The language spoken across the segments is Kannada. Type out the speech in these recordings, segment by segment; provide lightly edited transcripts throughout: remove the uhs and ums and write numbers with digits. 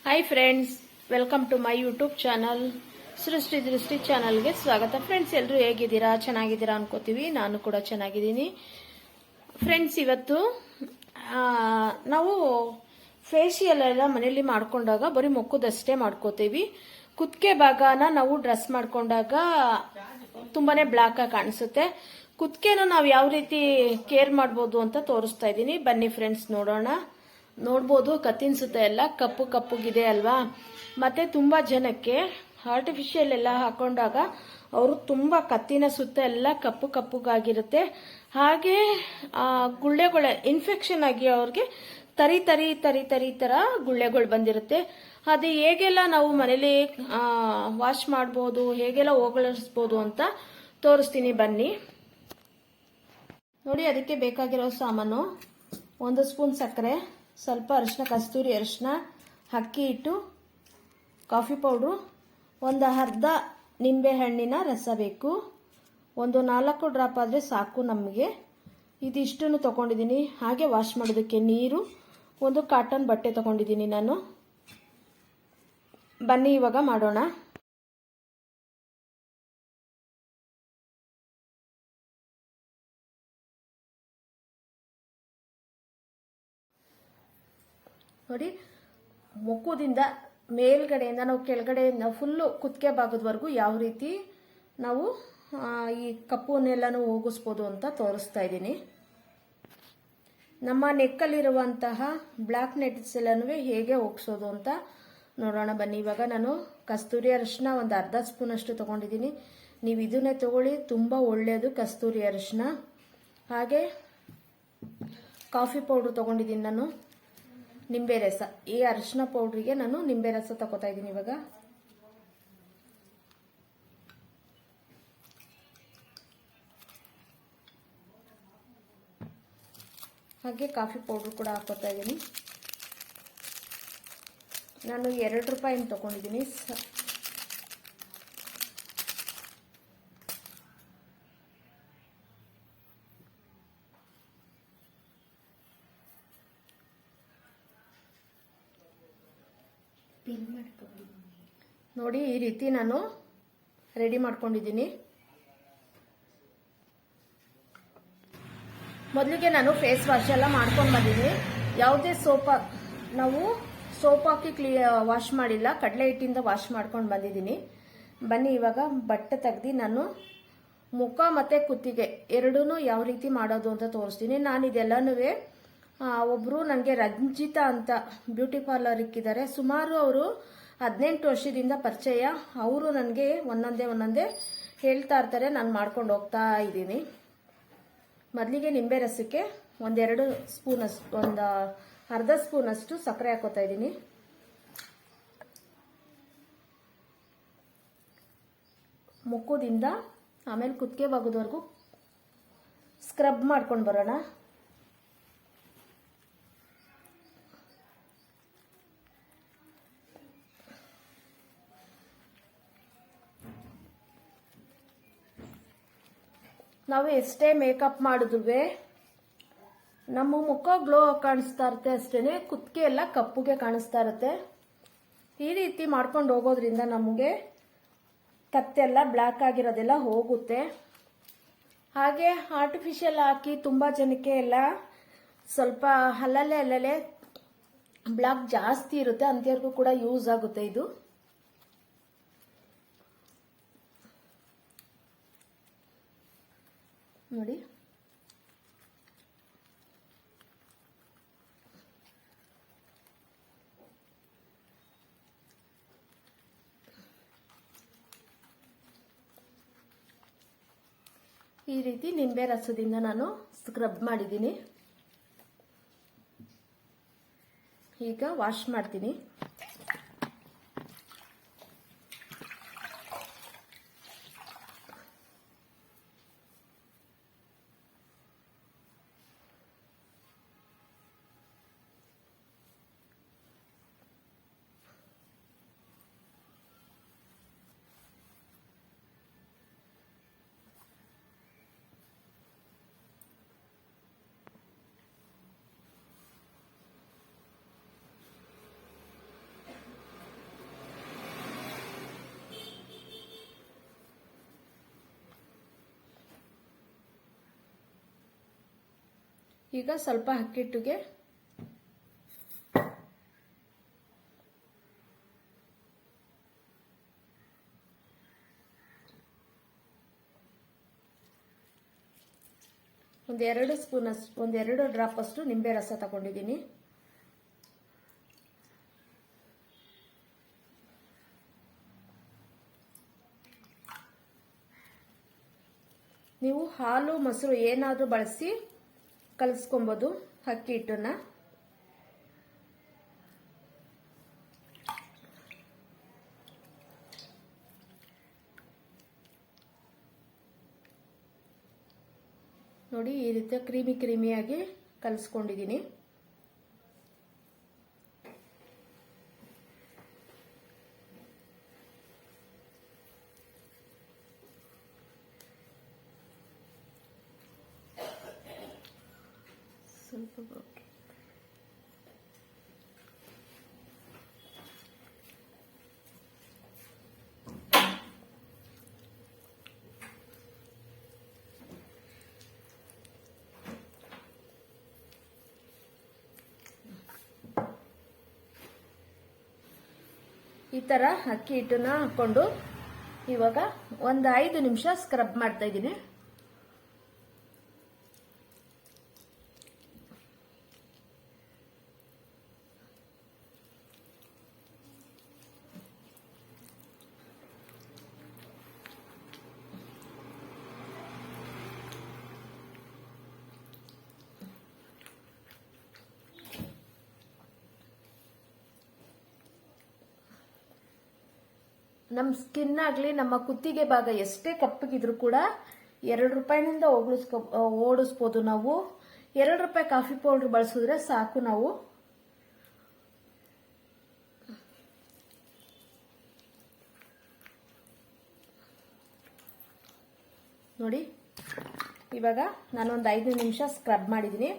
Hi friends, welcome to my YouTube channel. Srishti Drishti ಚಾನಲ್ಗೆ ಸ್ವಾಗತ. ಫ್ರೆಂಡ್ಸ್, ಎಲ್ಲರೂ ಹೇಗಿದ್ದೀರಾ? ಚೆನ್ನಾಗಿದ್ದೀರಾ ಅನ್ಕೋತೀವಿ. ನಾನು ಕೂಡ ಚೆನ್ನಾಗಿದ್ದೀನಿ. ಫ್ರೆಂಡ್ಸ್, ಇವತ್ತು ನಾವು ಫೇಶಿಯಲ್ ಎಲ್ಲ ಮನೆಯಲ್ಲಿ ಮಾಡ್ಕೊಂಡಾಗ ಬರೀ ಮುಖದಷ್ಟೇ ಮಾಡ್ಕೋತೀವಿ. ಕುತ್ತಿಗೆ ಭಾಗನ ನಾವು ಡ್ರೆಸ್ ಮಾಡ್ಕೊಂಡಾಗ ತುಂಬಾನೇ ಬ್ಲಾಕ್ ಆಗಿ ಕಾಣಿಸುತ್ತೆ. ಕುತ್ತಿಗೆನ ನಾವು ಯಾವ ರೀತಿ ಕೇರ್ ಮಾಡ್ಬೋದು ಅಂತ ತೋರಿಸ್ತಾ ಇದ್ದೀನಿ. ಬನ್ನಿ ಫ್ರೆಂಡ್ಸ್, ನೋಡೋಣ. ನೋಡ್ಬೋದು, ಕತ್ತಿನ ಸುತ್ತ ಎಲ್ಲ ಕಪ್ಪು ಕಪ್ಪುಗಿದೆ ಅಲ್ವಾ. ಮತ್ತೆ ತುಂಬಾ ಜನಕ್ಕೆ ಆರ್ಟಿಫಿಷಿಯಲ್ ಎಲ್ಲ ಹಾಕೊಂಡಾಗ ಅವರು ತುಂಬಾ ಕತ್ತಿನ ಸುತ್ತ ಎಲ್ಲ ಕಪ್ಪು ಕಪ್ಪುಗಾಗಿರುತ್ತೆ. ಹಾಗೆ ಗುಳ್ಳೆಗಳ ಇನ್ಫೆಕ್ಷನ್ ಆಗಿ ಅವ್ರಿಗೆ ತರಿ ತರಿ ತರಿ ತರಿ ತರ ಗುಳ್ಳೆಗಳು ಬಂದಿರುತ್ತೆ. ಅದು ಹೇಗೆಲ್ಲ ನಾವು ಮನೇಲಿ ವಾಶ್ ಮಾಡಬಹುದು, ಹೇಗೆಲ್ಲ ಹೋಗಳಿಸ್ಬೋದು ಅಂತ ತೋರಿಸ್ತೀನಿ. ಬನ್ನಿ ನೋಡಿ. ಅದಕ್ಕೆ ಬೇಕಾಗಿರೋ ಸಾಮಾನು: 1 ಸ್ಪೂನ್ ಸಕ್ಕರೆ, ಸ್ವಲ್ಪ ಅರಿಶಿನ, ಕಸ್ತೂರಿ ಅರಿಶಿನ, ಅಕ್ಕಿ ಹಿಟ್ಟು, ಕಾಫಿ ಪೌಡ್ರು, ಒಂದು ಅರ್ಧ ನಿಂಬೆ ಹಣ್ಣಿನ ರಸ ಬೇಕು. ಒಂದು 4 ಡ್ರಾಪ್ ಆದರೆ ಸಾಕು ನಮಗೆ. ಇದಿಷ್ಟನ್ನು ತಗೊಂಡಿದ್ದೀನಿ. ಹಾಗೆ ವಾಶ್ ಮಾಡೋದಕ್ಕೆ ನೀರು, ಒಂದು ಕಾಟನ್ ಬಟ್ಟೆ ತಗೊಂಡಿದ್ದೀನಿ ನಾನು. ಬನ್ನಿ ಇವಾಗ ಮಾಡೋಣ. ನೋಡಿ, ಮುಖದಿಂದ ಮೇಲ್ಗಡೆಯಿಂದ ನಾವು ಕೆಳಗಡೆಯಿಂದ ಫುಲ್ಲು ಕುತ್ತಿಗೆ ಭಾಗದವರೆಗೂ ಯಾವ ರೀತಿ ನಾವು ಈ ಕಪ್ಪುನೆಲ್ಲನೂ ಹೋಗಿಸ್ಬೋದು ಅಂತ ತೋರಿಸ್ತಾ ಇದ್ದೀನಿ. ನಮ್ಮ ನೆಕ್ಕಲ್ಲಿರುವಂತಹ ಬ್ಲ್ಯಾಕ್ ನೆಟ್ಸ್ ಎಲ್ಲನೂ ಹೇಗೆ ಹೋಗಿಸೋದು ಅಂತ ನೋಡೋಣ. ಬನ್ನಿ ಇವಾಗ ನಾನು ಕಸ್ತೂರಿ ಅರಿಶಿನ ಒಂದು ಅರ್ಧ ಸ್ಪೂನ್ ಅಷ್ಟು ತಗೊಂಡಿದ್ದೀನಿ. ನೀವು ಇದನ್ನೇ ತಗೊಳ್ಳಿ, ತುಂಬ ಒಳ್ಳೆಯದು ಕಸ್ತೂರಿ ಅರಿಶಿನ. ಹಾಗೆ ಕಾಫಿ ಪೌಡ್ರ್ ತಗೊಂಡಿದ್ದೀನಿ ನಾನು. ನಿಂಬೆ ರಸ, ಈ ಅರಿಶಿನ ಪೌಡ್ರಿಗೆ ನಾನು ನಿಂಬೆ ರಸ ತಗೋತಾ ಇದ್ದೀನಿ ಇವಾಗ. ಹಾಗೆ ಕಾಫಿ ಪೌಡ್ರ್ ಕೂಡ ಹಾಕೋತಾ ಇದ್ದೀನಿ. ನಾನು 2 ರೂಪಾಯಿನ ತಗೊಂಡಿದ್ದೀನಿ. ನೋಡಿ, ಈ ರೀತಿ ನಾನು ರೆಡಿ ಮಾಡ್ಕೊಂಡಿದ್ದೀನಿ. ಮೊದಲಿಗೆ ನಾನು ಫೇಸ್ ವಾಶ್ ಎಲ್ಲ ಮಾಡ್ಕೊಂಡು ಬಂದಿದ್ದೀನಿ. ಯಾವುದೇ ನಾವು ಸೋಪ್ ಹಾಕಿ ವಾಶ್ ಮಾಡಿಲ್ಲ, ಕಡಲೆ ಹಿಟ್ಟಿಂದ ವಾಶ್ ಮಾಡ್ಕೊಂಡು ಬಂದಿದ್ದೀನಿ. ಬನ್ನಿ ಇವಾಗ ಬಟ್ಟೆ ತೆಗ್ದು ನಾನು ಮುಖ ಮತ್ತು ಕುತ್ತಿಗೆ ಎರಡೂ ಯಾವ ರೀತಿ ಮಾಡೋದು ಅಂತ ತೋರಿಸ್ತೀನಿ. ನಾನು ಇದೆಲ್ಲನೂ ಒಬ್ಬರು ನನಗೆ ರಂಜಿತಾ ಅಂತ ಬ್ಯೂಟಿ ಪಾರ್ಲರ್ ಇಕ್ಕಿದ್ದಾರೆ. ಸುಮಾರು ಅವರು 18 ವರ್ಷದಿಂದ ಪರಿಚಯ. ಅವರು ನನಗೆ ಒಂದೊಂದೇ ಹೇಳ್ತಾ ಇರ್ತಾರೆ, ನಾನು ಮಾಡ್ಕೊಂಡು ಹೋಗ್ತಾ ಇದ್ದೀನಿ. ಮೊದಲಿಗೆ ನಿಂಬೆ ರಸಕ್ಕೆ 1-2 ಸ್ಪೂನ್ ಅಷ್ಟು, ಒಂದು ಅರ್ಧ ಸ್ಪೂನ್ ಅಷ್ಟು ಸಕ್ಕರೆ ಹಾಕೋತಾ ಇದ್ದೀನಿ. ಮುಖದಿಂದ ಆಮೇಲೆ ಕುತ್ತಿಗೆ ಭಾಗದವರೆಗೂ ಸ್ಕ್ರಬ್ ಮಾಡ್ಕೊಂಡು ಬರೋಣ. ನಾವು ಎಷ್ಟೇ ಮೇಕಪ್ ಮಾಡಿದ್ರೂ ನಮ್ಮ ಮುಖ ಗ್ಲೋ ಕಾಣಿಸ್ತಾ ಇರುತ್ತೆ ಅಷ್ಟೇನೆ, ಕುತ್ತಿಗೆ ಎಲ್ಲ ಕಪ್ಪುಗೆ ಕಾಣಿಸ್ತಾ ಇರುತ್ತೆ. ಈ ರೀತಿ ಮಾಡ್ಕೊಂಡು ಹೋಗೋದ್ರಿಂದ ನಮಗೆ ಕತ್ತೆಲ್ಲ ಬ್ಲ್ಯಾಕ್ ಆಗಿರೋದೆಲ್ಲ ಹೋಗುತ್ತೆ. ಹಾಗೆ ಆರ್ಟಿಫಿಷಿಯಲ್ ಹಾಕಿ ತುಂಬ ಜನಕ್ಕೆ ಎಲ್ಲ ಸ್ವಲ್ಪ ಅಲ್ಲಲ್ಲೇ ಬ್ಲ್ಯಾಕ್ ಜಾಸ್ತಿ ಇರುತ್ತೆ, ಅಂಥವ್ರಿಗೂ ಕೂಡ ಯೂಸ್ ಆಗುತ್ತೆ ಇದು. ನೋಡಿ, ಈ ರೀತಿ ನಿಂಬೆ ರಸದಿಂದ ನಾನು ಸ್ಕ್ರಬ್ ಮಾಡಿದ್ದೀನಿ. ಈಗ ವಾಶ್ ಮಾಡ್ತೀನಿ. ಈಗ ಸ್ವಲ್ಪ ಅಕ್ಕಿ ಹಿಟ್ಟಿಗೆ ಒಂದೆರಡು ಡ್ರಾಪ್ ಅಷ್ಟು ನಿಂಬೆ ರಸ ತಗೊಂಡಿದ್ದೀನಿ. ನೀವು ಹಾಲು ಮೊಸರು ಏನಾದರೂ ಬಳಸಿ ಕಲಿಸ್ಕೊಬೋದು ಅಕ್ಕಿ ಹಿಟ್ಟನ್ನ. ನೋಡಿ ಈ ರೀತಿ ಕ್ರೀಮಿಯಾಗಿ ಕಲಿಸ್ಕೊಂಡಿದ್ದೀನಿ. ಸ್ವಲ್ಪ ಈ ತರ ಅಕ್ಕಿ ಹಿಟ್ಟನ್ನ ಹಾಕೊಂಡು ಇವಾಗ ಒಂದು 5 ನಿಮಿಷ ಸ್ಕ್ರಬ್ ಮಾಡ್ತಾ ಇದ್ದೀನಿ. ನಮ್ಮ ಸ್ಕಿನ್ ಆಗಲಿ ನಮ್ಮ ಕುತ್ತಿಗೆ ಭಾಗ ಎಷ್ಟೇ ಕಪ್ಪಗಿದ್ರು ಕೂಡ ₹2 ಓಡಿಸ್ಬೋದು ನಾವು. ₹2 ಕಾಫಿ ಪೌಡರ್ ಬಳಸಿದ್ರೆ ಸಾಕು ನಾವು. ನೋಡಿ ಇವಾಗ ನಾನೊಂದು 5 ನಿಮಿಷ ಸ್ಕ್ರಬ್ ಮಾಡಿದ್ದೀನಿ.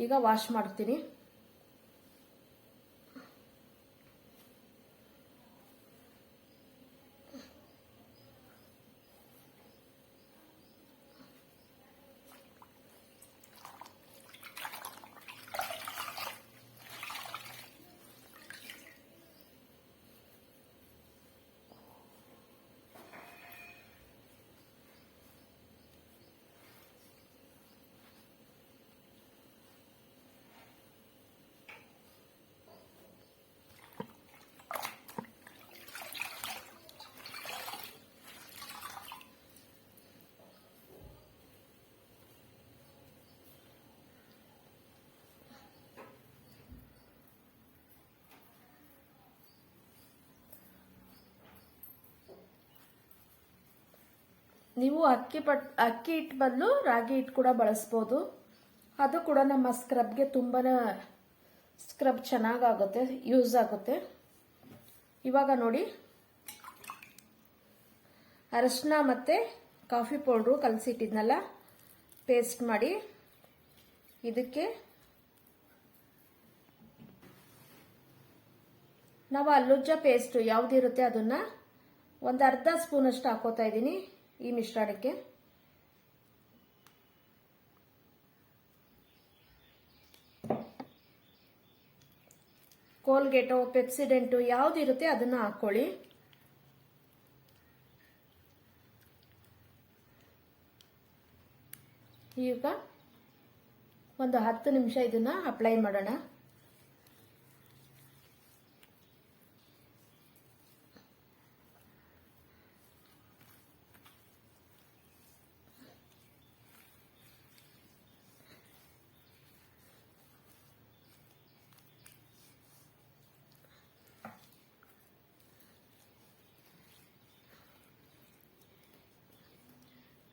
ಈಗ ವಾಶ್ ಮಾಡ್ತೀನಿ. ನೀವು ಅಕ್ಕಿ ಹಿಟ್ಟು ಬದಲು ರಾಗಿ ಹಿಟ್ಟು ಕೂಡ ಬಳಸ್ಬೋದು. ಅದು ಕೂಡ ನಮ್ಮ ಸ್ಕ್ರಬ್ಗೆ ತುಂಬಾನೇ ಸ್ಕ್ರಬ್ ಚೆನ್ನಾಗಾಗುತ್ತೆ, ಯೂಸ್ ಆಗುತ್ತೆ. ಇವಾಗ ನೋಡಿ ಅರಶಿನ ಮತ್ತೆ ಕಾಫಿ ಪೌಡ್ರು ಕಲಸಿಟ್ಟಿದ್ನಲ್ಲ ಪೇಸ್ಟ್ ಮಾಡಿ ಇದಕ್ಕೆ ನಾವು ಅಲ್ಲುಜ್ಜ ಪೇಸ್ಟ್ ಯಾವುದಿರುತ್ತೆ ಅದನ್ನ ಒಂದು ಅರ್ಧ ಸ್ಪೂನ್ ಅಷ್ಟು ಹಾಕೋತಾ ಇದ್ದೀನಿ ಈ ಮಿಶ್ರಣಕ್ಕೆ. ಕೋಲ್ಗೇಟೋ ಪೆಪ್ಸಿಡೆಂಟು ಯಾವುದಿರುತ್ತೆ ಅದನ್ನ ಹಾಕೊಳ್ಳಿ. ಈಗ ಒಂದು 10 ನಿಮಿಷ ಇದನ್ನ ಅಪ್ಲೈ ಮಾಡೋಣ.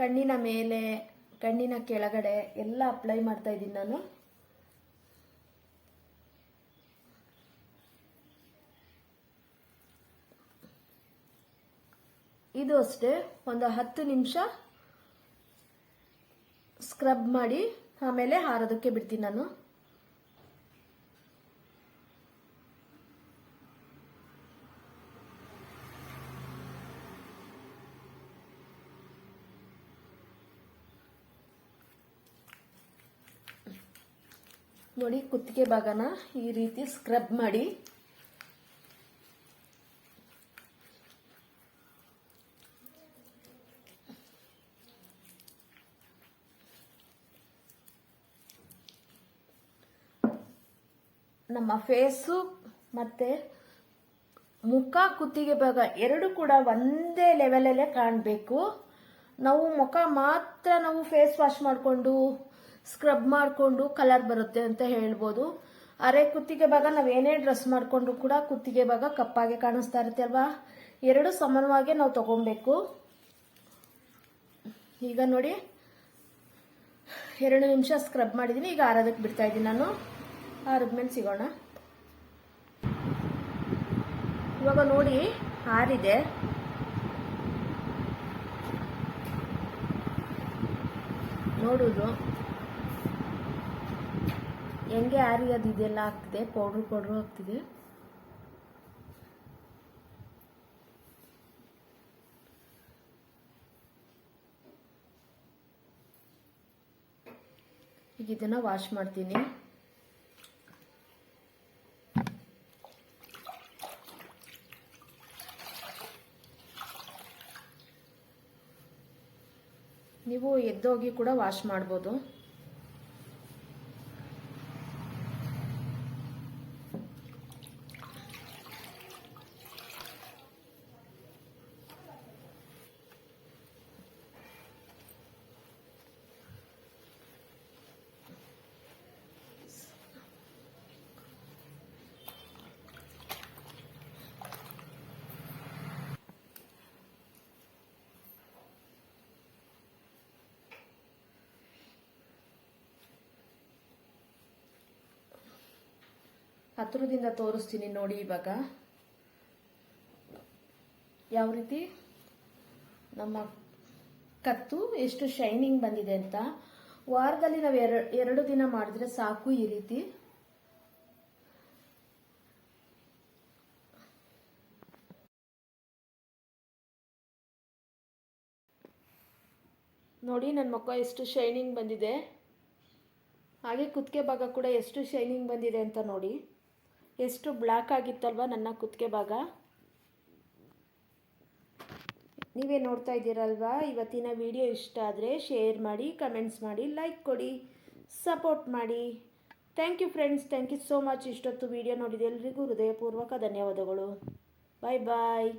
ಕಣ್ಣಿನ ಮೇಲೆ, ಕಣ್ಣಿನ ಕೆಳಗಡೆ ಎಲ್ಲ ಅಪ್ಲೈ ಮಾಡ್ತಾ ಇದ್ದೀನಿ ನಾನು. ಇದು ಅಷ್ಟೇ ಒಂದು 10 ನಿಮಿಷ ಸ್ಕ್ರಬ್ ಮಾಡಿ ಆಮೇಲೆ ಹಾರೋದಕ್ಕೆ ಬಿಡ್ತೀನಿ ನಾನು. ನೋಡಿ ಕುತ್ತಿಗೆ ಭಾಗನ ಈ ರೀತಿ ಸ್ಕ್ರಬ್ ಮಾಡಿ ನಮ್ಮ ಫೇಸು ಮತ್ತೆ ಮುಖ ಕುತ್ತಿಗೆ ಭಾಗ ಎರಡು ಕೂಡ ಒಂದೇ ಲೆವೆಲಲ್ಲೇ ಕಾಣಬೇಕು. ನಾವು ಮುಖ ಮಾತ್ರ ನಾವು ಫೇಸ್ ವಾಶ್ ಮಾಡಿಕೊಂಡು ಸ್ಕ್ರಬ್ ಮಾಡಿಕೊಂಡು ಕಲರ್ ಬರುತ್ತೆ ಅಂತ ಹೇಳ್ಬೋದು. ಅರೆ ಕುತ್ತಿಗೆ ಭಾಗ ನಾವೇನೇ ಡ್ರೆಸ್ ಮಾಡಿಕೊಂಡ್ರು ಕೂಡ ಕುತ್ತಿಗೆ ಭಾಗ ಕಪ್ಪಾಗಿ ಕಾಣಿಸ್ತಾ ಇರುತ್ತೆ ಅಲ್ವಾ. ಎರಡು ಸಮಾನವಾಗಿ ನಾವು ತಗೊಬೇಕು. ಈಗ ನೋಡಿ 2 ನಿಮಿಷ ಸ್ಕ್ರಬ್ ಮಾಡಿದ್ದೀನಿ. ಈಗ ಆರೋದಕ್ಕೆ ಬಿಡ್ತಾ ಇದ್ದೀನಿ ನಾನು. ಆರಿದ್ಮೇಲೆ ಸಿಗೋಣ. ಇವಾಗ ನೋಡಿ ಆರಿದೆ. ನೋಡುವುದು ಹೆಂಗೆ ಆರಿಯೋದು ಇದೆಲ್ಲ ಆಗ್ತಿದೆ. ಪೌಡ್ರು ಆಗ್ತಿದೆ. ಈಗ ಇದನ್ನ ವಾಶ್ ಮಾಡ್ತೀನಿ. ನೀವು ಎದ್ದೋಗಿ ಕೂಡ ವಾಶ್ ಮಾಡ್ಬೋದು. ಹತ್ತಿರದಿಂದ ತೋರಿಸ್ತೀನಿ ನೋಡಿ ಇವಾಗ ಯಾವ ರೀತಿ ನಮ್ಮ ಕತ್ತು ಎಷ್ಟು ಶೈನಿಂಗ್ ಬಂದಿದೆ ಅಂತ. ವಾರದಲ್ಲಿ ನಾವು ಎರಡು ದಿನ ಮಾಡಿದ್ರೆ ಸಾಕು. ಈ ರೀತಿ ನೋಡಿ ನನ್ನ ಮುಖ ಎಷ್ಟು ಶೈನಿಂಗ್ ಬಂದಿದೆ. ಹಾಗೆ ಕುತ್ತಿಗೆ ಭಾಗ ಕೂಡ ಎಷ್ಟು ಶೈನಿಂಗ್ ಬಂದಿದೆ ಅಂತ ನೋಡಿ. ಎಷ್ಟು ಬ್ಲ್ಯಾಕ್ ಆಗಿತ್ತಲ್ವ ನನ್ನ ಕುತ್ತಿಗೆ ಭಾಗ. ನೀವೇ ನೋಡ್ತಾ ಇದ್ದೀರಲ್ವಾ. ಇವತ್ತಿನ ವಿಡಿಯೋ ಇಷ್ಟ ಆದರೆ ಶೇರ್ ಮಾಡಿ, ಕಮೆಂಟ್ಸ್ ಮಾಡಿ, ಲೈಕ್ ಕೊಡಿ, ಸಪೋರ್ಟ್ ಮಾಡಿ. Thank you friends. Thank you so much. ಇಷ್ಟೊತ್ತು ವಿಡಿಯೋ ನೋಡಿದ ಎಲ್ರಿಗೂ ಹೃದಯಪೂರ್ವಕ ಧನ್ಯವಾದಗಳು. ಬಾಯ್ ಬಾಯ್.